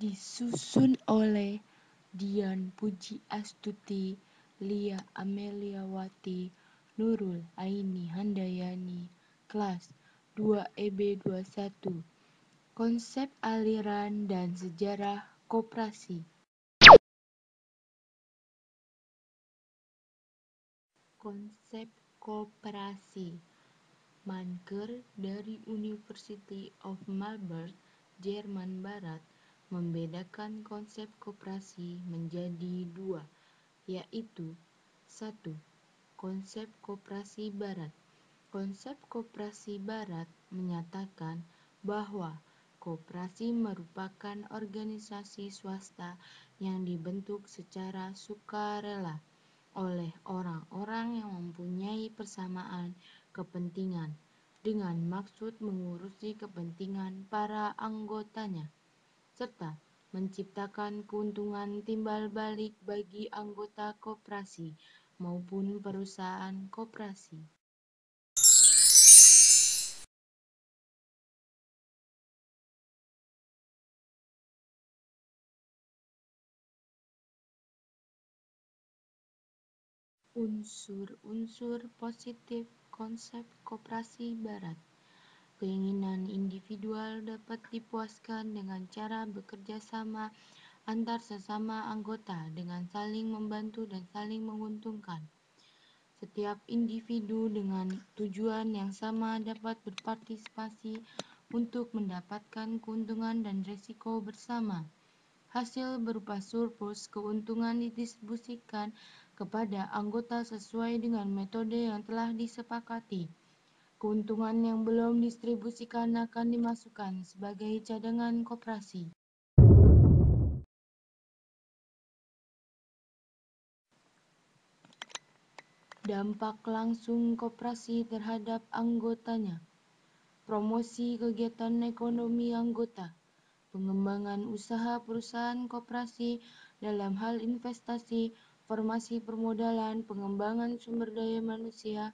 disusun oleh Dian Pujiastuti, Lia Ameliawati, Nurul Aini Handayani, kelas 2 EB 21. Konsep aliran dan sejarah koperasi. Konsep koperasi. Manker dari University of Marburg, Jerman Barat, membedakan konsep koperasi menjadi dua, yaitu: 1. Konsep koperasi Barat. Konsep koperasi Barat menyatakan bahwa koperasi merupakan organisasi swasta yang dibentuk secara sukarela oleh orang-orang yang mempunyai persamaan kepentingan dengan maksud mengurusi kepentingan para anggotanya, serta menciptakan keuntungan timbal balik bagi anggota koperasi maupun perusahaan koperasi. Unsur-unsur positif konsep koperasi Barat. Keinginan individual dapat dipuaskan dengan cara bekerja sama antar sesama anggota dengan saling membantu dan saling menguntungkan. Setiap individu dengan tujuan yang sama dapat berpartisipasi untuk mendapatkan keuntungan dan risiko bersama. Hasil berupa surplus keuntungan didistribusikan kepada anggota sesuai dengan metode yang telah disepakati. Keuntungan yang belum didistribusikan akan dimasukkan sebagai cadangan koperasi. Dampak langsung koperasi terhadap anggotanya. Promosi kegiatan ekonomi anggota. Pengembangan usaha perusahaan koperasi dalam hal investasi, formasi permodalan, pengembangan sumber daya manusia,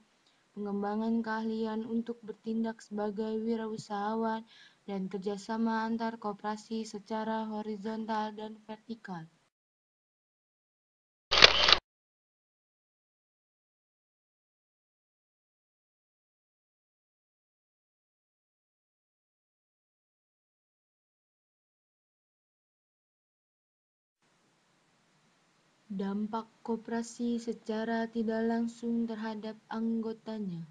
pengembangan keahlian untuk bertindak sebagai wirausahawan, dan kerjasama antar koperasi secara horizontal dan vertikal. Dampak koperasi secara tidak langsung terhadap anggotanya.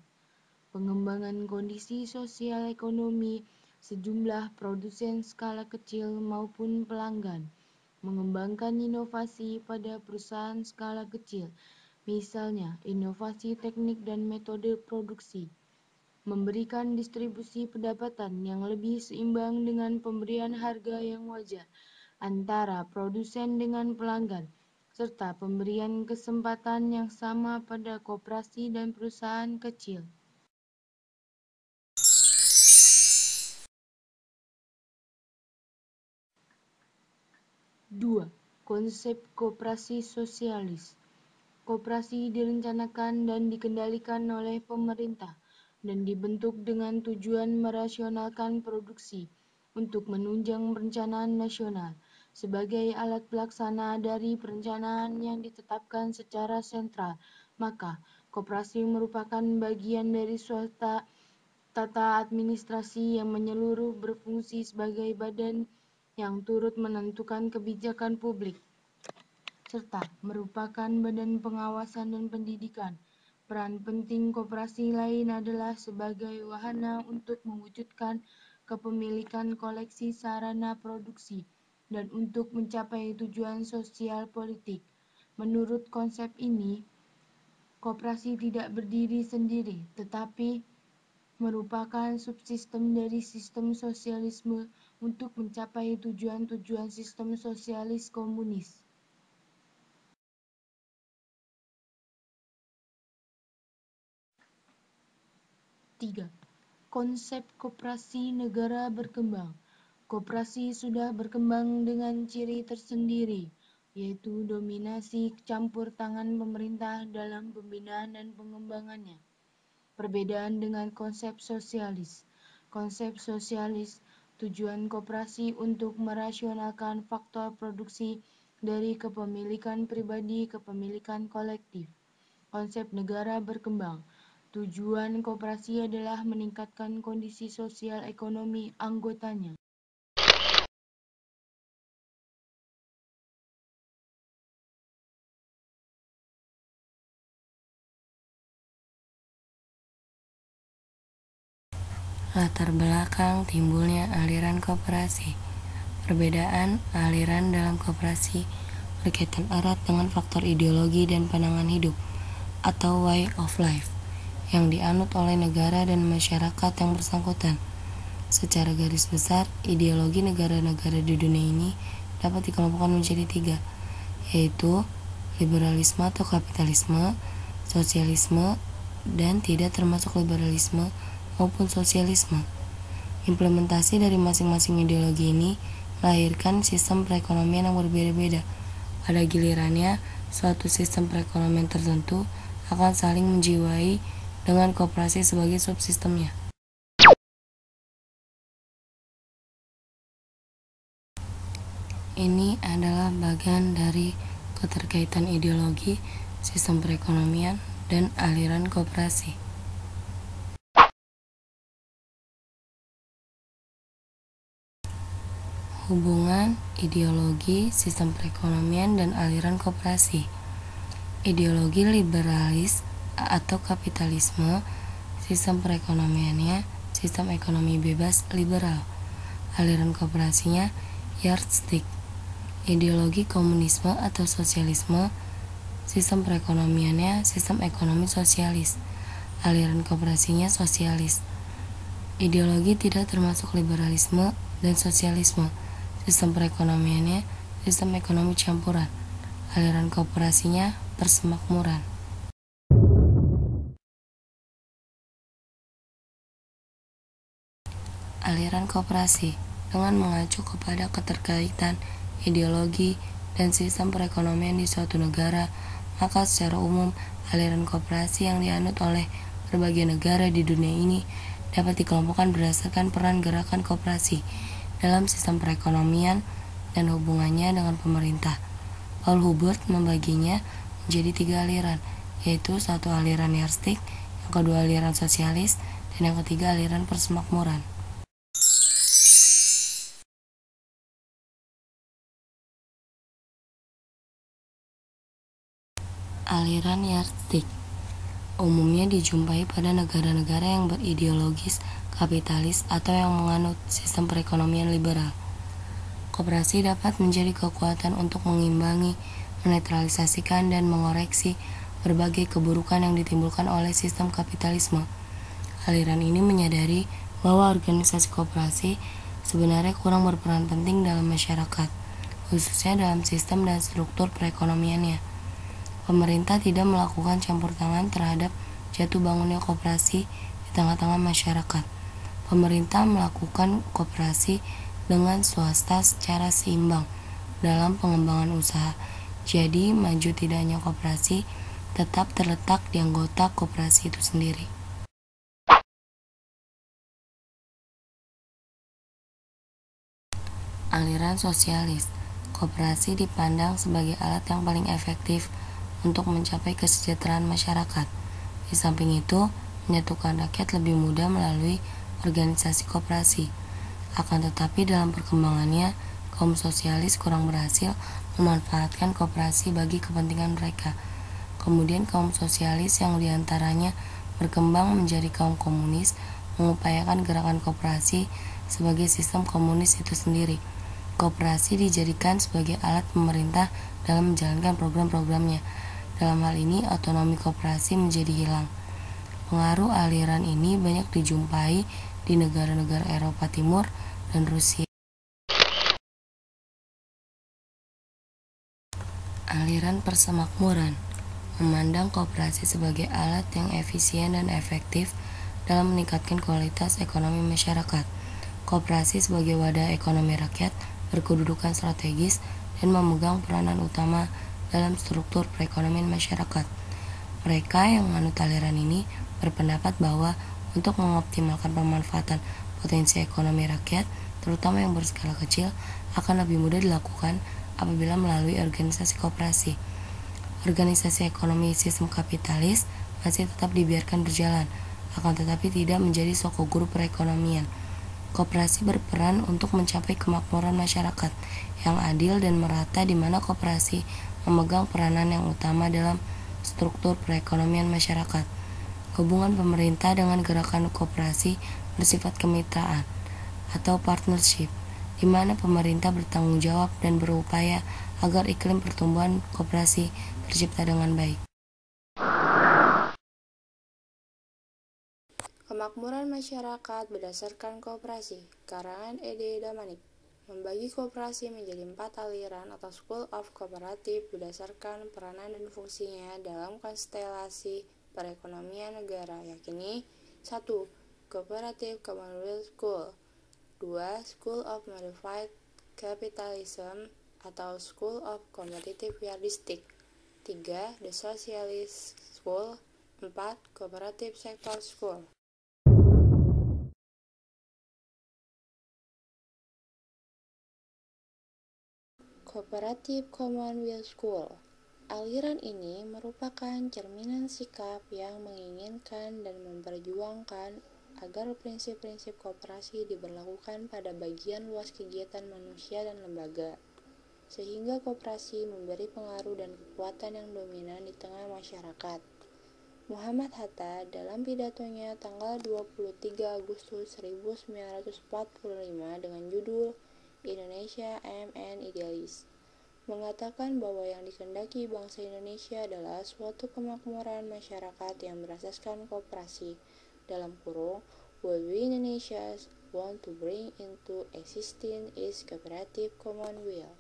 Pengembangan kondisi sosial ekonomi sejumlah produsen skala kecil maupun pelanggan, mengembangkan inovasi pada perusahaan skala kecil, misalnya inovasi teknik dan metode produksi, memberikan distribusi pendapatan yang lebih seimbang dengan pemberian harga yang wajar antara produsen dengan pelanggan, serta pemberian kesempatan yang sama pada koperasi dan perusahaan kecil. 2. Konsep koperasi sosialis. Koperasi direncanakan dan dikendalikan oleh pemerintah dan dibentuk dengan tujuan merasionalkan produksi untuk menunjang perencanaan nasional sebagai alat pelaksana dari perencanaan yang ditetapkan secara sentral. Maka, koperasi merupakan bagian dari suatu tata administrasi yang menyeluruh berfungsi sebagai badan yang turut menentukan kebijakan publik, serta merupakan badan pengawasan dan pendidikan. Peran penting koperasi lain adalah sebagai wahana untuk mewujudkan kepemilikan koleksi sarana produksi dan untuk mencapai tujuan sosial politik. Menurut konsep ini, koperasi tidak berdiri sendiri, tetapi merupakan subsistem dari sistem sosialisme untuk mencapai tujuan-tujuan sistem sosialis komunis. 3. Konsep koperasi negara berkembang. Koperasi sudah berkembang dengan ciri tersendiri, yaitu dominasi campur tangan pemerintah dalam pembinaan dan pengembangannya. Perbedaan dengan konsep sosialis. Konsep sosialis Tujuan koperasi untuk merasionalkan faktor produksi dari kepemilikan pribadi ke kepemilikan kolektif. Konsep negara berkembang. Tujuan koperasi adalah meningkatkan kondisi sosial ekonomi anggotanya. Latar belakang timbulnya aliran koperasi. Perbedaan aliran dalam koperasi berkaitan erat dengan faktor ideologi dan pandangan hidup atau way of life yang dianut oleh negara dan masyarakat yang bersangkutan. Secara garis besar, ideologi negara-negara di dunia ini dapat dikelompokkan menjadi 3, yaitu liberalisme atau kapitalisme, sosialisme, dan tidak termasuk liberalisme maupun sosialisme. Implementasi dari masing-masing ideologi ini melahirkan sistem perekonomian yang berbeda-beda. Pada gilirannya, suatu sistem perekonomian tertentu akan saling menjiwai dengan koperasi sebagai subsistemnya. Ini adalah bagian dari keterkaitan ideologi, sistem perekonomian, dan aliran koperasi. Hubungan ideologi, sistem perekonomian, dan aliran koperasi. Ideologi liberalis atau kapitalisme, sistem perekonomiannya sistem ekonomi bebas liberal. Aliran koperasinya yardstick. Ideologi komunisme atau sosialisme, sistem perekonomiannya sistem ekonomi sosialis. Aliran koperasinya sosialis. Ideologi tidak termasuk liberalisme dan sosialisme. Sistem perekonomiannya sistem ekonomi campuran. Aliran koperasinya persemakmuran. Aliran koperasi dengan mengacu kepada keterkaitan ideologi dan sistem perekonomian di suatu negara, maka secara umum aliran koperasi yang dianut oleh berbagai negara di dunia ini dapat dikelompokkan berdasarkan peran gerakan koperasi dalam sistem perekonomian dan hubungannya dengan pemerintah. Paul Hubert membaginya menjadi 3 aliran, yaitu 1 aliran yardstick, yang kedua aliran sosialis, dan yang ketiga aliran persemakmuran. Aliran yardstick umumnya dijumpai pada negara-negara yang berideologis kapitalis atau yang menganut sistem perekonomian liberal. Koperasi dapat menjadi kekuatan untuk mengimbangi, menetralisasikan, dan mengoreksi berbagai keburukan yang ditimbulkan oleh sistem kapitalisme. Aliran ini menyadari bahwa organisasi koperasi sebenarnya kurang berperan penting dalam masyarakat, khususnya dalam sistem dan struktur perekonomiannya. Pemerintah tidak melakukan campur tangan terhadap jatuh bangunnya koperasi di tengah-tengah masyarakat. Pemerintah melakukan koperasi dengan swasta secara seimbang dalam pengembangan usaha. Jadi, maju tidaknya koperasi tetap terletak di anggota koperasi itu sendiri. Aliran sosialis. Koperasi dipandang sebagai alat yang paling efektif untuk mencapai kesejahteraan masyarakat. Di samping itu, menyatukan rakyat lebih mudah melalui organisasi koperasi. Akan tetapi dalam perkembangannya, kaum sosialis kurang berhasil memanfaatkan koperasi bagi kepentingan mereka. Kemudian kaum sosialis yang diantaranya berkembang menjadi kaum komunis mengupayakan gerakan koperasi sebagai sistem komunis itu sendiri. Koperasi dijadikan sebagai alat pemerintah dalam menjalankan program-programnya. Dalam hal ini, otonomi koperasi menjadi hilang. Pengaruh aliran ini banyak dijumpai di negara-negara Eropa Timur dan Rusia. Aliran persemakmuran memandang koperasi sebagai alat yang efisien dan efektif dalam meningkatkan kualitas ekonomi masyarakat. Koperasi sebagai wadah ekonomi rakyat berkedudukan strategis dan memegang peranan utama dalam struktur perekonomian masyarakat. Mereka yang menganut aliran ini berpendapat bahwa untuk mengoptimalkan pemanfaatan potensi ekonomi rakyat, terutama yang berskala kecil, akan lebih mudah dilakukan apabila melalui organisasi koperasi. Organisasi ekonomi sistem kapitalis masih tetap dibiarkan berjalan, akan tetapi tidak menjadi soko guru perekonomian. Koperasi berperan untuk mencapai kemakmuran masyarakat yang adil dan merata, di mana koperasi memegang peranan yang utama dalam struktur perekonomian masyarakat. Hubungan pemerintah dengan gerakan koperasi bersifat kemitraan atau partnership, di mana pemerintah bertanggung jawab dan berupaya agar iklim pertumbuhan koperasi tercipta dengan baik. Kemakmuran masyarakat berdasarkan koperasi, karangan E.D. Damanik, membagi koperasi menjadi 4 aliran atau School of Cooperative berdasarkan peranan dan fungsinya dalam konstelasi perekonomian negara, yakni 1. Cooperative Commonwealth School, 2. School of Modified Capitalism atau School of Competitive Yardstick, 3. The Socialist School, 4. Cooperative Sector School. Cooperative Commonwealth School. Aliran ini merupakan cerminan sikap yang menginginkan dan memperjuangkan agar prinsip-prinsip koperasi diberlakukan pada bagian luas kegiatan manusia dan lembaga, sehingga koperasi memberi pengaruh dan kekuatan yang dominan di tengah masyarakat. Muhammad Hatta dalam pidatonya tanggal 23 Agustus 1945 dengan judul Indonesia MN Idealis mengatakan bahwa yang dikehendaki bangsa Indonesia adalah suatu kemakmuran masyarakat yang berasaskan koperasi, what we Indonesians want to bring into existence is cooperative commonwealth.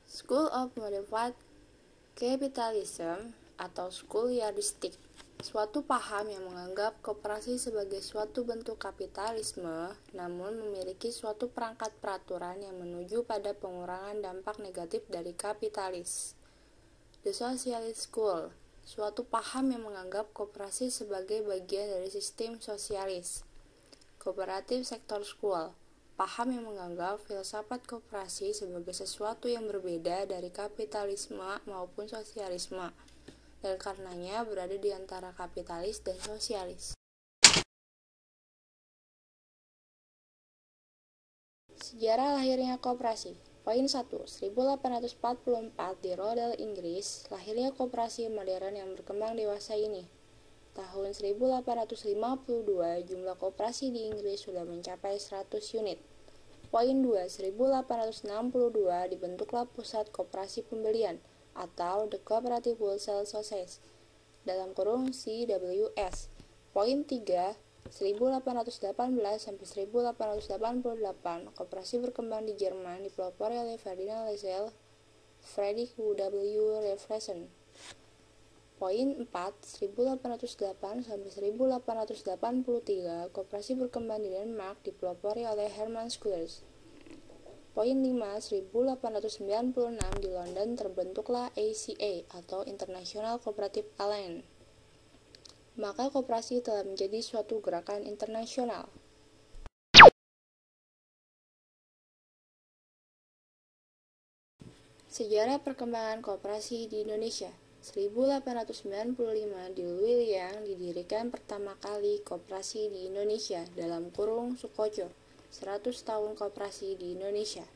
School of Modified Capitalism atau School Yardstick, suatu paham yang menganggap koperasi sebagai suatu bentuk kapitalisme, namun memiliki suatu perangkat peraturan yang menuju pada pengurangan dampak negatif dari kapitalis. The Socialist School, suatu paham yang menganggap koperasi sebagai bagian dari sistem sosialis. Cooperative Sector School, paham yang menganggap filsafat koperasi sebagai sesuatu yang berbeda dari kapitalisme maupun sosialisme, dan karenanya berada di antara kapitalis dan sosialis. Sejarah lahirnya koperasi. Poin 1. 1844 di Rochdale, Inggris, lahirnya koperasi modern yang berkembang dewasa ini. Tahun 1852, jumlah koperasi di Inggris sudah mencapai 100 unit. Poin 2. 1862 dibentuklah Pusat Koperasi Pembelian atau The Cooperative Wholesale Society (CWS). Poin 3. 1818 sampai 1888 koperasi berkembang di Jerman dipelopori oleh Ferdinand Lassalle, Friedrich W. Raffleson. Poin 4. 1808 sampai 1883 koperasi berkembang di Denmark dipelopori oleh Herman Schultz. Poin 5. 1896 di London terbentuklah ACA atau International Cooperative Alliance. Maka koperasi telah menjadi suatu gerakan internasional. Sejarah perkembangan koperasi di Indonesia. 1895 di Luiliang didirikan pertama kali koperasi di Indonesia (Sukoco). 100 tahun koperasi di Indonesia.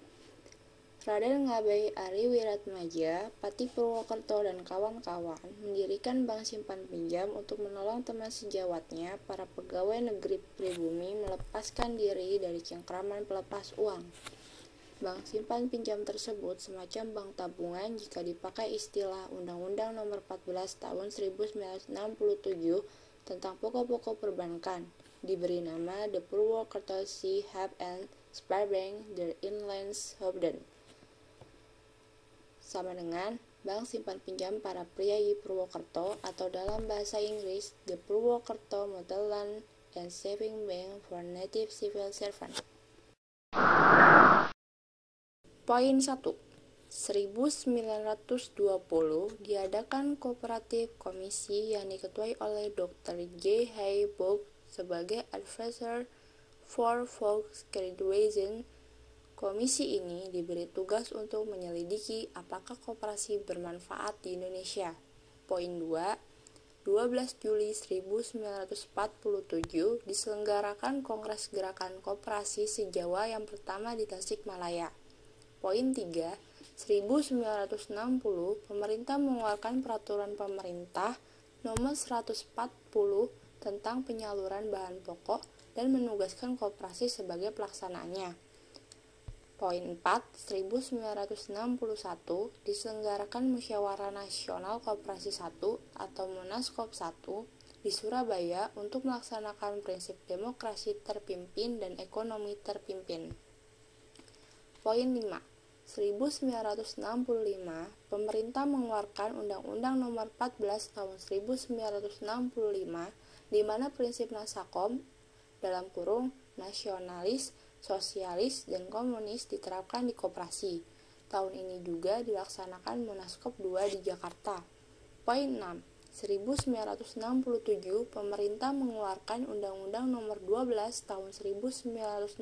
Raden Ngabei Ari Wiratmaja, Pati Purwokerto dan kawan-kawan mendirikan bank simpan pinjam untuk menolong teman sejawatnya, para pegawai negeri pribumi, melepaskan diri dari cengkraman pelepas uang. Bank simpan pinjam tersebut semacam bank tabungan jika dipakai istilah Undang-Undang Nomor 14 Tahun 1967 tentang pokok-pokok perbankan, diberi nama The Purwokerto Sea Hub and Sparbank der Inlandshoofden, sama dengan Bank Simpan Pinjam Para Priayi Purwokerto, atau dalam bahasa Inggris The Purwokerto Motorland and Saving Bank for Native Civil Servants. Poin 1. 1920 diadakan Kooperatif Komisi yang diketuai oleh Dr. J. Hay Book sebagai Advisor for Volksgraduation. Komisi ini diberi tugas untuk menyelidiki apakah koperasi bermanfaat di Indonesia. Poin 2. 12 Juli 1947 diselenggarakan Kongres Gerakan Koperasi se-Jawa yang pertama di Tasikmalaya. Poin 3. 1960 pemerintah mengeluarkan Peraturan Pemerintah Nomor 140 tentang penyaluran bahan pokok dan menugaskan koperasi sebagai pelaksanaannya. Poin 4. 1961 diselenggarakan Musyawarah Nasional Koperasi 1 atau Munaskop 1 di Surabaya untuk melaksanakan prinsip demokrasi terpimpin dan ekonomi terpimpin. Poin 5. 1965 pemerintah mengeluarkan Undang-Undang Nomor 14 Tahun 1965 di mana prinsip Nasakom nasionalis, sosialis, dan komunis diterapkan di koperasi. Tahun ini juga dilaksanakan Munaskop 2 di Jakarta. Poin 6. 1967 pemerintah mengeluarkan Undang-Undang Nomor 12 Tahun 1967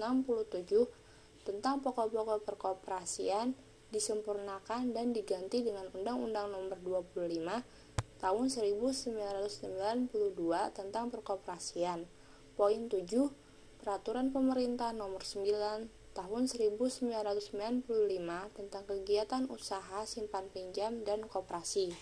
tentang pokok-pokok perkoperasian disempurnakan dan diganti dengan Undang-Undang Nomor 25 Tahun 1992 tentang perkoperasian. Poin 7. Peraturan Pemerintah Nomor 9 Tahun 1995 tentang kegiatan usaha simpan pinjam dan koperasi.